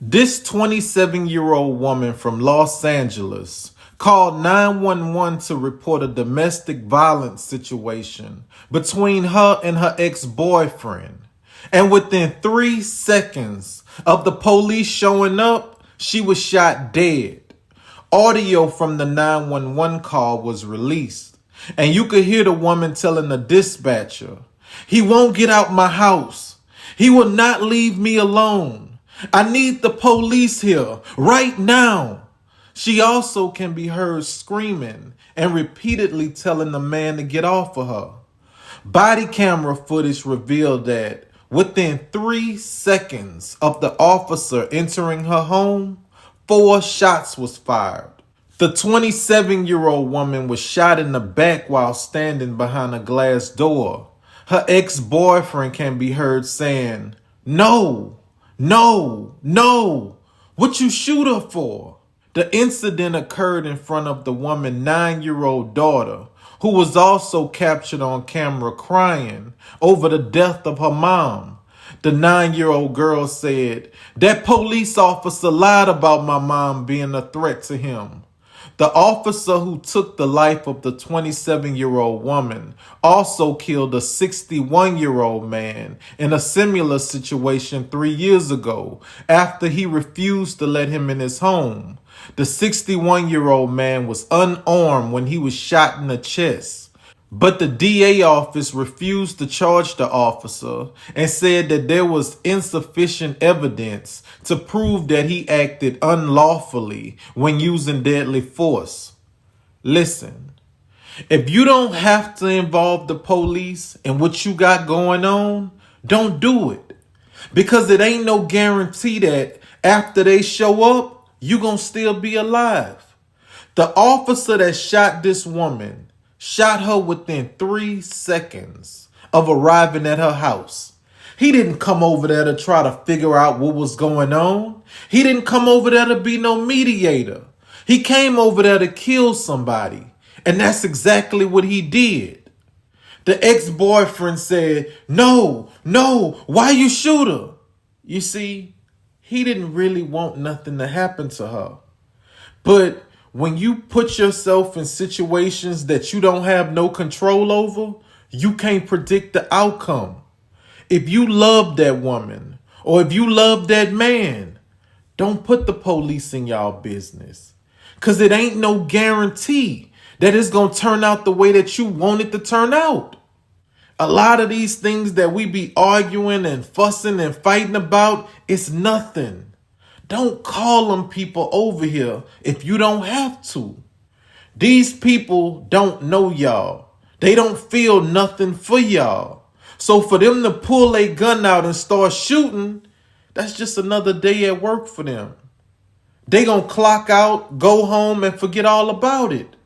This 27-year-old woman from Los Angeles called 911 to report a domestic violence situation between her and her ex-boyfriend. And within 3 seconds of the police showing up, she was shot dead. Audio from the 911 call was released, and you could hear the woman telling the dispatcher, "He won't get out my house. He will not leave me alone. I need the police here right now." She also can be heard screaming and repeatedly telling the man to get off of her. Body camera footage revealed that within 3 seconds of the officer entering her home, 4 shots was fired. The 27-year-old woman was shot in the back while standing behind a glass door. Her ex-boyfriend can be heard saying, "No, no, no, what you shoot her for?" The incident occurred in front of the woman's 9-year-old daughter, who was also captured on camera crying over the death of her mom. The 9-year-old girl said, "That police officer lied about my mom being a threat to him." The officer who took the life of the 27-year-old woman also killed a 61-year-old man in a similar situation 3 years ago after he refused to let him in his home. The 61-year-old man was unarmed when he was shot in the chest. But the DA office refused to charge the officer and said that there was insufficient evidence to prove that he acted unlawfully when using deadly force. Listen, if you don't have to involve the police in what you got going on, don't do it. Because it ain't no guarantee that after they show up, you gonna still be alive. The officer that shot this woman shot her within 3 seconds of arriving at her house. He didn't come over there to try to figure out what was going on. He didn't come over there to be no mediator. He came over there to kill somebody. And that's exactly what he did. The ex-boyfriend said, "No, no, why you shoot her?" You see, he didn't really want nothing to happen to her. But when you put yourself in situations that you don't have no control over, you can't predict the outcome. If you love that woman or if you love that man, don't put the police in y'all business. Because it ain't no guarantee that it's going to turn out the way that you want it to turn out. A lot of these things that we be arguing and fussing and fighting about, it's nothing. Don't call them people over here if you don't have to. These people don't know y'all. They don't feel nothing for y'all. So for them to pull a gun out and start shooting, that's just another day at work for them. They gonna clock out, go home, and forget all about it.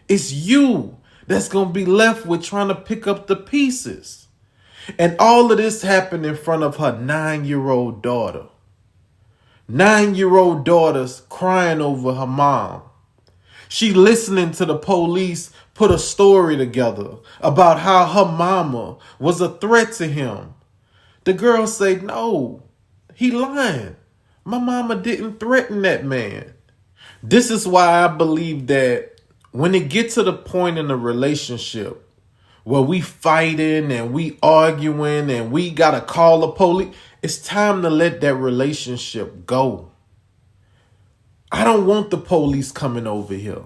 It's you that's gonna be left with trying to pick up the pieces. And all of this happened in front of her 9-year-old daughter. 9-year-old daughter's crying over her mom. She listening to the police put a story together about how her mama was a threat to him. The girl said, "No, he lying. My mama didn't threaten that man." This is why I believe that when it gets to the point in a relationship where we fighting and we arguing and we gotta call the police, it's time to let that relationship go. I don't want the police coming over here.